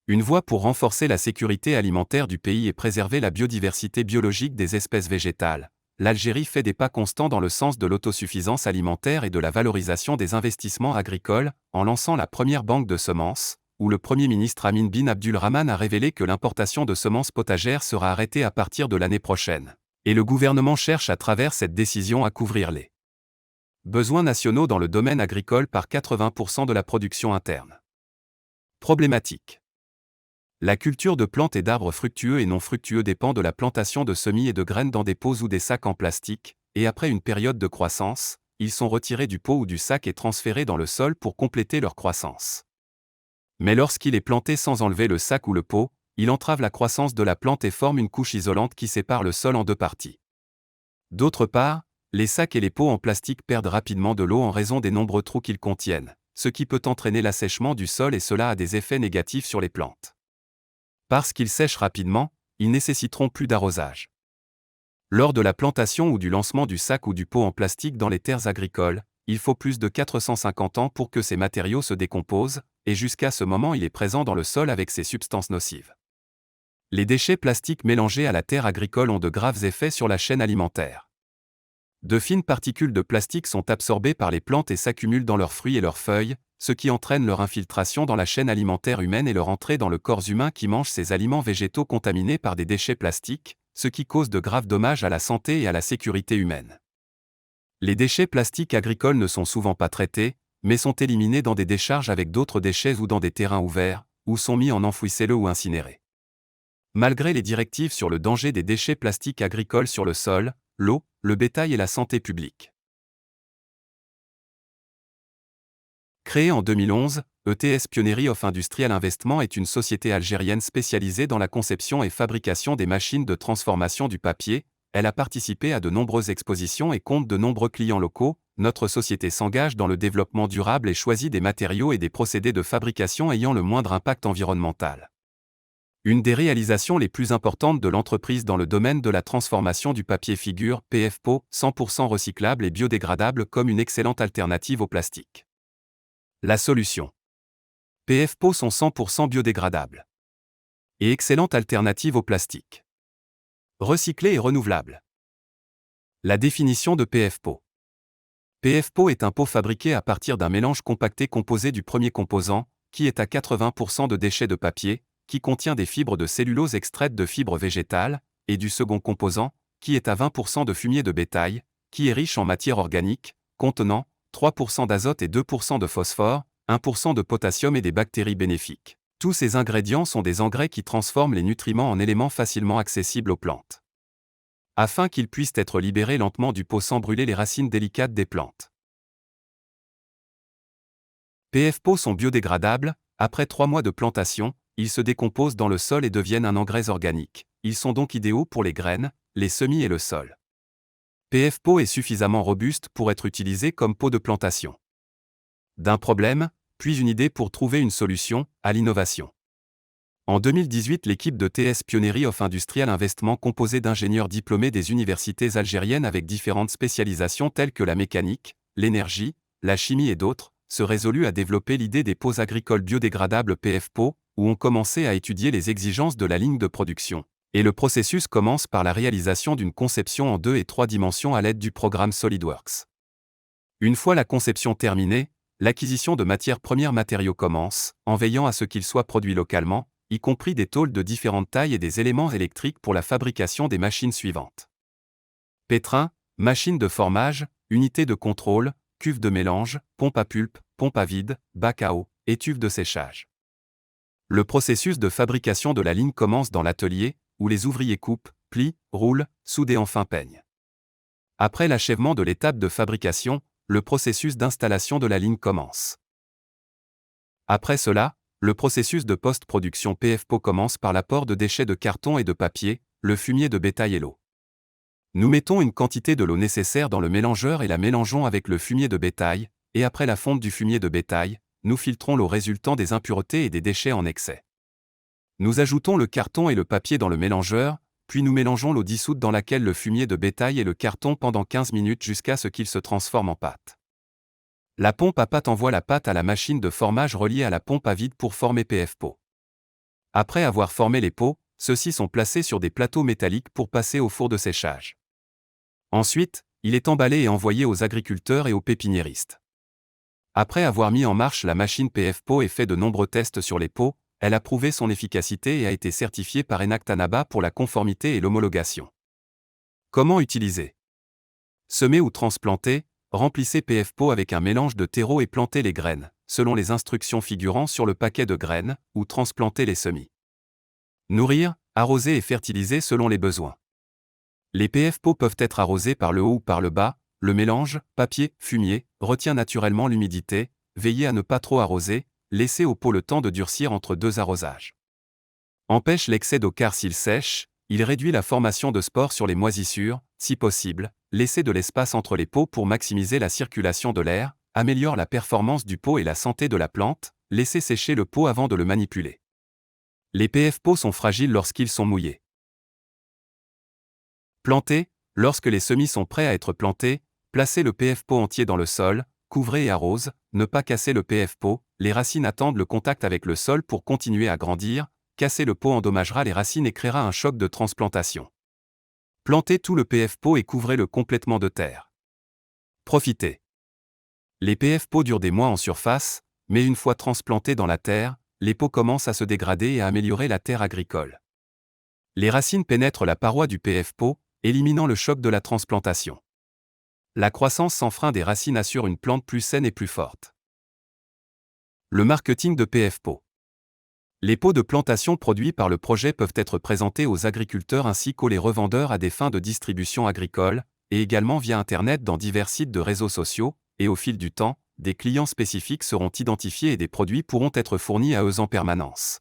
Une voie pour renforcer la sécurité alimentaire du pays et préserver la biodiversité biologique des espèces végétales. L'Algérie fait des pas constants dans le sens de l'autosuffisance alimentaire et de la valorisation des investissements agricoles, en lançant la première banque de semences, où le Premier ministre Amin bin Abdulrahman a révélé que l'importation de semences potagères sera arrêtée à partir de l'année prochaine. Et le gouvernement cherche à travers cette décision à couvrir les besoins nationaux dans le domaine agricole par 80% de la production interne. Problématique. La culture de plantes et d'arbres fructueux et non fructueux dépend de la plantation de semis et de graines dans des pots ou des sacs en plastique, et après une période de croissance, ils sont retirés du pot ou du sac et transférés dans le sol pour compléter leur croissance. Mais lorsqu'il est planté sans enlever le sac ou le pot, il entrave la croissance de la plante et forme une couche isolante qui sépare le sol en deux parties. D'autre part, les sacs et les pots en plastique perdent rapidement de l'eau en raison des nombreux trous qu'ils contiennent, ce qui peut entraîner l'assèchement du sol et cela a des effets négatifs sur les plantes. Parce qu'ils sèchent rapidement, ils nécessiteront plus d'arrosage. Lors de la plantation ou du lancement du sac ou du pot en plastique dans les terres agricoles, il faut plus de 450 ans pour que ces matériaux se décomposent, et jusqu'à ce moment il est présent dans le sol avec ses substances nocives. Les déchets plastiques mélangés à la terre agricole ont de graves effets sur la chaîne alimentaire. De fines particules de plastique sont absorbées par les plantes et s'accumulent dans leurs fruits et leurs feuilles, ce qui entraîne leur infiltration dans la chaîne alimentaire humaine et leur entrée dans le corps humain qui mange ces aliments végétaux contaminés par des déchets plastiques, ce qui cause de graves dommages à la santé et à la sécurité humaine. Les déchets plastiques agricoles ne sont souvent pas traités, mais sont éliminés dans des décharges avec d'autres déchets ou dans des terrains ouverts, ou sont mis en enfouissez-le ou incinérés. Malgré les directives sur le danger des déchets plastiques agricoles sur le sol, l'eau, le bétail et la santé publique. Créée en 2011, ETS Pionery of Industrial Investment est une société algérienne spécialisée dans la conception et fabrication des machines de transformation du papier. Elle a participé à de nombreuses expositions et compte de nombreux clients locaux. Notre société s'engage dans le développement durable et choisit des matériaux et des procédés de fabrication ayant le moindre impact environnemental. Une des réalisations les plus importantes de l'entreprise dans le domaine de la transformation du papier figure PFPO, 100% recyclable et biodégradable comme une excellente alternative au plastique. La solution. PFPO sont 100% biodégradables. Et excellente alternative au plastique. Recyclé et renouvelable. La définition de PFPO. PFPO est un pot fabriqué à partir d'un mélange compacté composé du premier composant, qui est à 80% de déchets de papier, qui contient des fibres de cellulose extraites de fibres végétales, et du second composant, qui est à 20% de fumier de bétail, qui est riche en matière organique, contenant 3% d'azote et 2% de phosphore, 1% de potassium et des bactéries bénéfiques. Tous ces ingrédients sont des engrais qui transforment les nutriments en éléments facilement accessibles aux plantes. Afin qu'ils puissent être libérés lentement du pot sans brûler les racines délicates des plantes. PFPO sont biodégradables, après 3 mois de plantation, ils se décomposent dans le sol et deviennent un engrais organique. Ils sont donc idéaux pour les graines, les semis et le sol. PFPO est suffisamment robuste pour être utilisé comme pot de plantation. D'un problème, puis une idée pour trouver une solution, à l'innovation. En 2018, l'équipe de TS Pionery of Industrial Investment composée d'ingénieurs diplômés des universités algériennes avec différentes spécialisations telles que la mécanique, l'énergie, la chimie et d'autres, se résolut à développer l'idée des pots agricoles biodégradables PFPO, où on commençait à étudier les exigences de la ligne de production. Et le processus commence par la réalisation d'une conception en 2 et 3 dimensions à l'aide du programme SolidWorks. Une fois la conception terminée, l'acquisition de matières premières matériaux commence, en veillant à ce qu'ils soient produits localement, y compris des tôles de différentes tailles et des éléments électriques pour la fabrication des machines suivantes. Pétrin, machine de formage, unité de contrôle, cuve de mélange, pompe à pulpe, pompe à vide, bac à eau, étuve de séchage. Le processus de fabrication de la ligne commence dans l'atelier, où les ouvriers coupent, plient, roulent, soudent et enfin peignent. Après l'achèvement de l'étape de fabrication, le processus d'installation de la ligne commence. Après cela, le processus de post-production PFPO commence par l'apport de déchets de carton et de papier, le fumier de bétail et l'eau. Nous mettons une quantité de l'eau nécessaire dans le mélangeur et la mélangeons avec le fumier de bétail, et après la fonte du fumier de bétail, nous filtrons l'eau résultant des impuretés et des déchets en excès. Nous ajoutons le carton et le papier dans le mélangeur, puis nous mélangeons l'eau dissoute dans laquelle le fumier de bétail et le carton pendant 15 minutes jusqu'à ce qu'ils se transforment en pâte. La pompe à pâte envoie la pâte à la machine de formage reliée à la pompe à vide pour former PFPO. Après avoir formé les pots, ceux-ci sont placés sur des plateaux métalliques pour passer au four de séchage. Ensuite, il est emballé et envoyé aux agriculteurs et aux pépiniéristes. Après avoir mis en marche la machine PF-PO et fait de nombreux tests sur les pots, elle a prouvé son efficacité et a été certifiée par Enactanaba pour la conformité et l'homologation. Comment utiliser? Semer ou transplanter, remplissez PF-PO avec un mélange de terreau et plantez les graines, selon les instructions figurant sur le paquet de graines, ou transplantez les semis. Nourrir, arroser et fertiliser selon les besoins. Les PF-PO peuvent être arrosés par le haut ou par le bas. Le mélange, papier, fumier, retient naturellement l'humidité. Veillez à ne pas trop arroser, laissez au pot le temps de durcir entre deux arrosages. Empêche l'excès d'eau car s'il sèche, il réduit la formation de spores sur les moisissures. Si possible, laissez de l'espace entre les pots pour maximiser la circulation de l'air, améliore la performance du pot et la santé de la plante. Laissez sécher le pot avant de le manipuler. Les PF-PO sont fragiles lorsqu'ils sont mouillés. Planter, lorsque les semis sont prêts à être plantés, placez le PF-PO entier dans le sol, couvrez et arrose, ne pas casser le PF-PO, les racines attendent le contact avec le sol pour continuer à grandir, casser le pot endommagera les racines et créera un choc de transplantation. Plantez tout le PF-PO et couvrez-le complètement de terre. Profitez. Les PF-PO durent des mois en surface, mais une fois transplantés dans la terre, les pots commencent à se dégrader et à améliorer la terre agricole. Les racines pénètrent la paroi du PF-PO, éliminant le choc de la transplantation. La croissance sans frein des racines assure une plante plus saine et plus forte. Le marketing de PF-PO. Les pots de plantation produits par le projet peuvent être présentés aux agriculteurs ainsi qu'aux revendeurs à des fins de distribution agricole, et également via Internet dans divers sites de réseaux sociaux, et au fil du temps, des clients spécifiques seront identifiés et des produits pourront être fournis à eux en permanence.